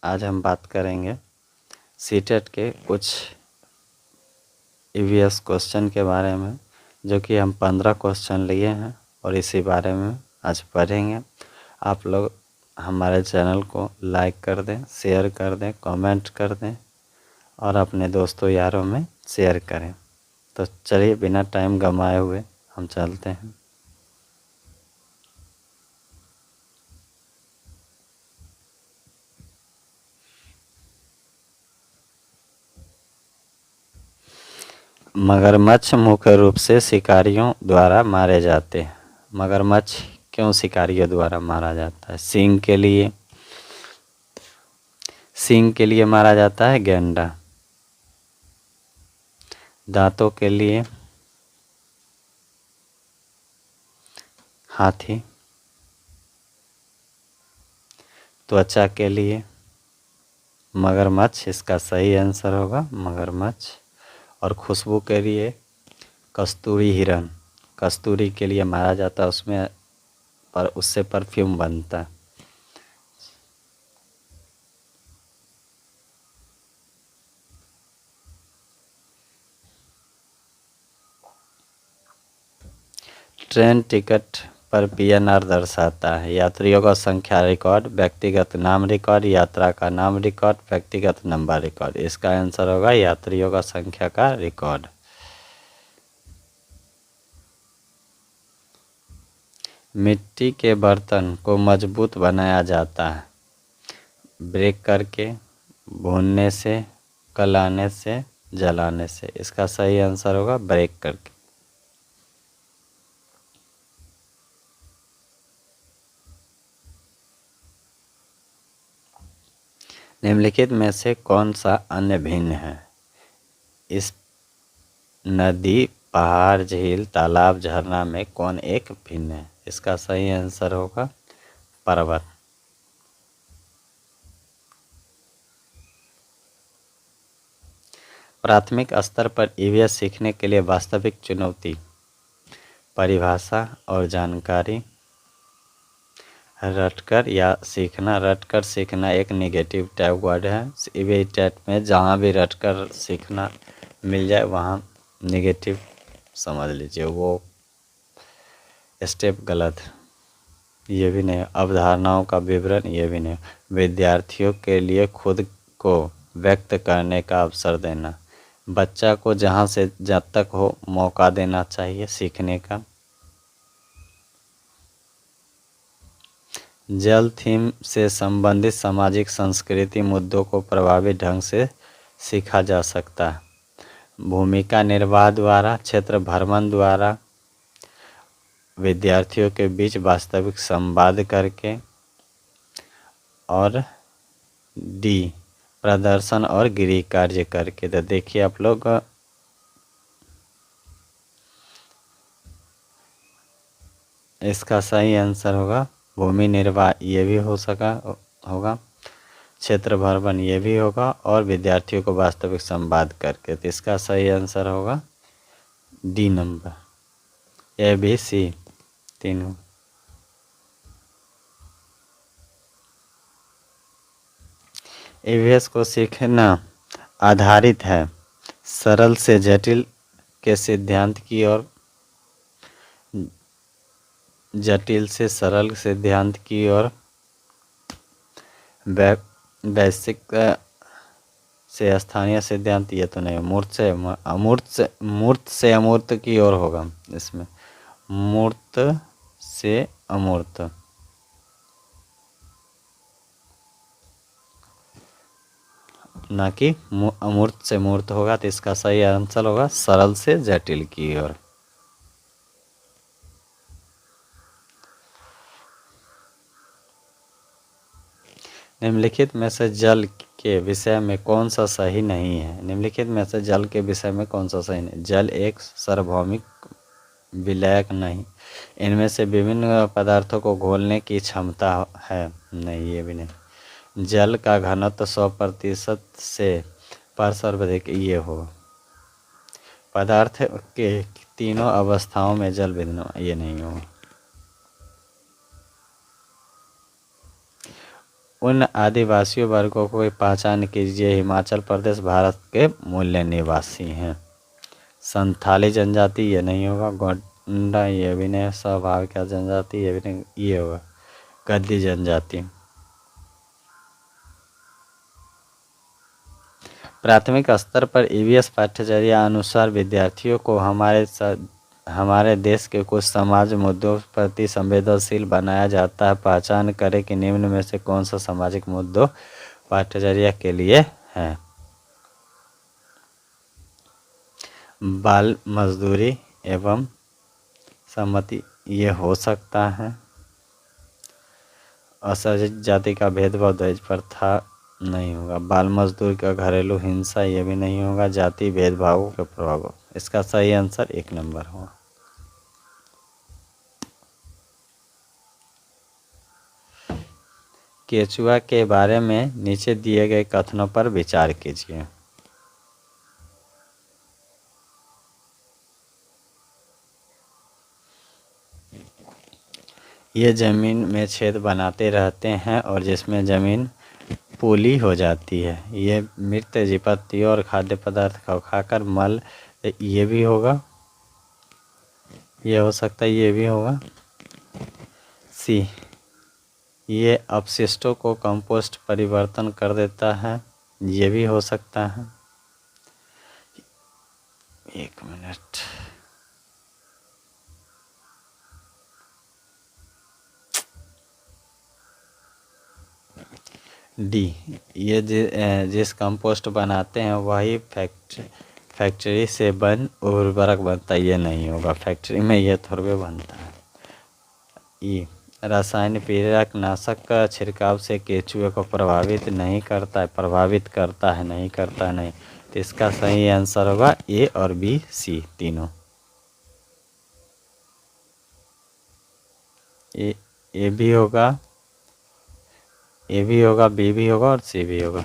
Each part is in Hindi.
आज हम बात करेंगे सीटेट के कुछ ईवीएस क्वेश्चन के बारे में, जो कि हम 15 क्वेश्चन लिए हैं और इसी बारे में आज पढ़ेंगे। आप लोग हमारे चैनल को लाइक कर दें, शेयर कर दें, कमेंट कर दें और अपने दोस्तों यारों में शेयर करें। तो चलिए बिना टाइम गंवाए हुए हम चलते हैं। मगरमच्छ मुख्य रूप से शिकारियों द्वारा मारे जाते हैं। मगरमच्छ क्यों शिकारियों द्वारा मारा जाता है? सींग के लिए मारा जाता है गैंडा। दांतों के लिए हाथी। त्वचा के लिए मगरमच्छ, इसका सही आंसर होगा मगरमच्छ। और खुशबू के लिए कस्तूरी हिरण। कस्तूरी के लिए मारा जाता है उसमें, पर उससे परफ्यूम बनता है। ट्रेन टिकट पर पीएनआर दर्शाता है यात्रियों का संख्या रिकॉर्ड, व्यक्तिगत नाम रिकॉर्ड, यात्रा का नाम रिकॉर्ड, व्यक्तिगत नंबर रिकॉर्ड। इसका आंसर होगा यात्रियों का संख्या का रिकॉर्ड। मिट्टी के बर्तन को मजबूत बनाया जाता है ब्रेक करके, भूनने से, गलाने से, जलाने से। इसका सही आंसर होगा ब्रेक करके। निम्नलिखित में से कौन सा अन्य भिन्न है? इस नदी, पहाड़, झील, तालाब, झरना में कौन एक भिन्न है? इसका सही आंसर होगा पर्वत। प्राथमिक स्तर पर ईवीएस सीखने के लिए वास्तविक चुनौती: परिभाषा और जानकारी, रटकर या सीखना। रटकर सीखना एक नेगेटिव टाइप वर्ड है। ईवीएस टेट में जहाँ भी रटकर सीखना मिल जाए वहाँ नेगेटिव समझ लीजिए, वो स्टेप गलत है। ये भी नहीं। अवधारणाओं का विवरण, ये भी नहीं। विद्यार्थियों के लिए खुद को व्यक्त करने का अवसर देना। बच्चा को जहाँ से जब तक हो मौका देना चाहिए सीखने का। जल थीम से संबंधित सामाजिक सांस्कृतिक मुद्दों को प्रभावी ढंग से सीखा जा सकता है। भूमिका निर्वाह द्वारा, क्षेत्र भ्रमण द्वारा, विद्यार्थियों के बीच वास्तविक संवाद करके, और डी प्रदर्शन और गृह कार्य करके। तो देखिए आप लोग, इसका सही आंसर होगा भूमि निर्वाह, ये भी हो सका होगा, क्षेत्र भ्रमण ये भी होगा, और विद्यार्थियों को वास्तविक संवाद करके। तो इसका सही आंसर होगा D number, A B C तीनों। ईवीएस को सीखना आधारित है सरल से जटिल के सिद्धांत की ओर, जटिल से सरल सिद्धांत की ओर, वैश्विक से स्थानीय सिद्धांत, ये तो नहीं। मूर्त से अमूर्त की ओर होगा इसमें, मूर्त से अमूर्त। ना कि अमूर्त से मूर्त होगा। तो इसका सही आंसर होगा सरल से जटिल की ओर। निम्नलिखित में से जल के विषय में कौन सा सही नहीं है? निम्नलिखित में से जल के विषय में कौन सा सही नहीं? जल एक सार्वभौमिक विलायक नहीं। इनमें से विभिन्न पदार्थों को घोलने की क्षमता है नहीं, ये भी नहीं। जल का घनत्व 100% से पर सर्वाधिक ये हो। पदार्थ के तीनों अवस्थाओं में जल विद्यमान, ये नहीं हो। उन आदिवासी वर्गों को पहचान कीजिए। हिमाचल प्रदेश भारत के मूल निवासी हैं। संथाली जनजाति ये नहीं होगा। गोंडा ये भी नहीं। स्वाभाविक जनजाति ये भी नहीं, ये होगा गद्दी जनजाति। प्राथमिक स्तर पर ईवीएस पाठ्यचर्या अनुसार विद्यार्थियों को हमारे देश के कुछ समाज मुद्दों प्रति संवेदनशील बनाया जाता है। पहचान करें कि निम्न में से कौन सा सामाजिक मुद्दों पाठ्यचर्या के लिए है। बाल मजदूरी एवं सम्मति ये हो सकता है। असहजित जाति का भेदभाव दहेज प्रथा नहीं होगा। बाल मजदूर का घरेलू हिंसा ये भी नहीं होगा। जाति भेदभाव के प्रभाव, इसका सही आंसर 1 नंबर होगा। केचुआ के बारे में नीचे दिए गए कथनों पर विचार कीजिए। ये जमीन में छेद बनाते रहते हैं और जिसमें जमीन पूली हो जाती है। ये मृत जीव पत्तियों और खाद्य पदार्थ खाकर मल, ये भी होगा, ये हो सकता है, ये भी होगा। सी, ये अपशिष्टों को कंपोस्ट परिवर्तन कर देता है, ये भी हो सकता है। 1 मिनट। डी, ये जिस कंपोस्ट बनाते हैं वही फैक्ट्री से बन उर्वरक बनता है, ये नहीं होगा। फैक्ट्री में ये थोड़े बनता है। ई, रासायनिक कीटनाशक का छिड़काव से केचुए को प्रभावित नहीं करता है। प्रभावित करता है, नहीं करता है, नहीं। तो इसका सही आंसर होगा ए और बी, सी तीनों। ए भी होगा, ए भी होगा, बी भी होगा और सी भी होगा।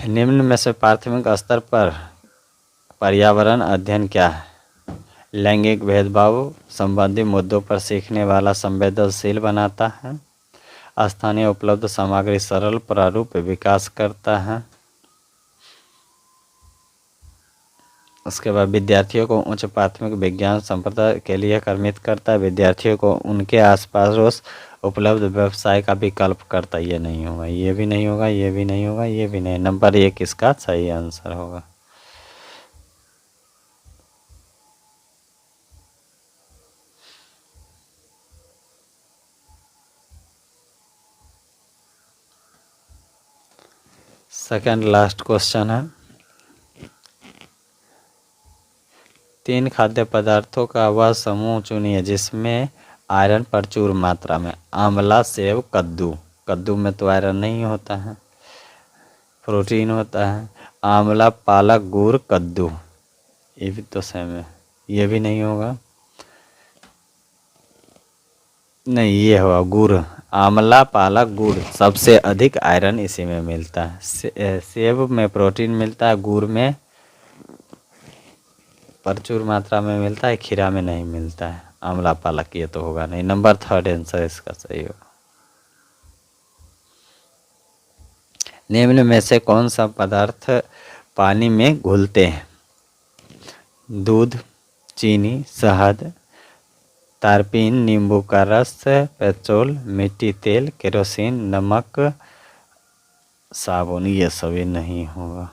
निम्न में से प्राथमिक स्तर पर पर्यावरण अध्ययन क्या है? लैंगिक भेदभाव संबंधी मुद्दों पर सीखने वाला संवेदनशील बनाता है। स्थानीय उपलब्ध सामग्री सरल प्रारूप विकास करता है। उसके बाद विद्यार्थियों को उच्च प्राथमिक विज्ञान संप्रदाय के लिए कर्मित करता है। विद्यार्थियों को उनके आसपास उपलब्ध व्यवसाय का विकल्प करता है, ये नहीं होगा, ये भी नहीं होगा, ये भी नहीं होगा, ये भी नहीं। नंबर 1 इसका सही आंसर होगा। सेकंड लास्ट क्वेश्चन है। 3 खाद्य पदार्थों का वह समूह चुनिए जिसमें आयरन प्रचुर मात्रा में। आंवला, सेब, कद्दू। कद्दू में तो आयरन नहीं होता है, प्रोटीन होता है। आंवला, पालक, गुड़, कद्दू, ये भी तो सेम है, ये भी नहीं होगा। नहीं, ये होगा गुड़। आंवला, पालक, गुड़, सबसे अधिक आयरन इसी में मिलता है। सेब में प्रोटीन मिलता है, गुड़ में प्रचुर मात्रा में मिलता है, खीरा में नहीं मिलता है। आंवला, पालक ये तो होगा नहीं। नंबर 3 आंसर इसका सही होगा। निम्न में से कौन सा पदार्थ पानी में घुलते हैं? दूध, चीनी, शहद, तारपीन, नींबू का रस, पेट्रोल, मिट्टी तेल, केरोसिन, नमक, साबुन, ये सभी नहीं होगा।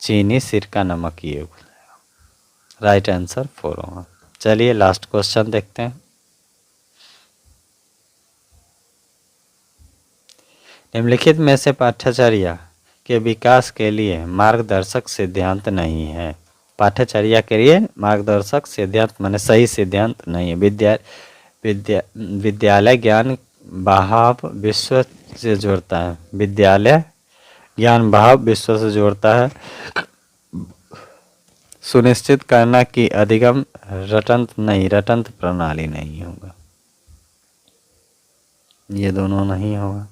चीनी, सिरका, नमक, ये राइट आंसर 4 होगा। चलिए लास्ट क्वेश्चन देखते हैं। निम्नलिखित में से पाठ्यचर्या के विकास के लिए मार्गदर्शक सिद्धांत नहीं है। पाठ्यचर्या के लिए मार्गदर्शक सिद्धांत माने सही सिद्धांत नहीं है। विद्यालय ज्ञान भाव विश्व से जोड़ता है। विद्यालय ज्ञान भाव विश्व से जोड़ता है। सुनिश्चित करना कि अधिगम रटंत प्रणाली नहीं होगा, ये दोनों नहीं होगा।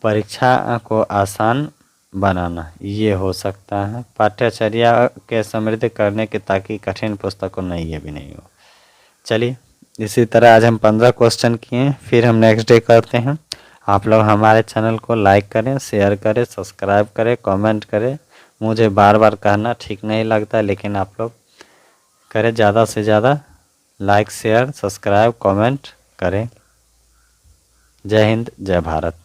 परीक्षा को आसान बनाना, ये हो सकता है। पाठ्यचर्या के समृद्ध करने की ताकि कठिन पुस्तकों नहीं, ये भी नहीं हो। चलिए, इसी तरह आज हम 15 क्वेश्चन किए, फिर हम नेक्स्ट डे करते हैं। आप लोग हमारे चैनल को लाइक करें, शेयर करें, सब्सक्राइब करें, कमेंट करें। मुझे बार बार कहना ठीक नहीं लगता, लेकिन आप लोग करें, ज़्यादा से ज़्यादा लाइक शेयर सब्सक्राइब कमेंट करें। जय हिंद, जय भारत।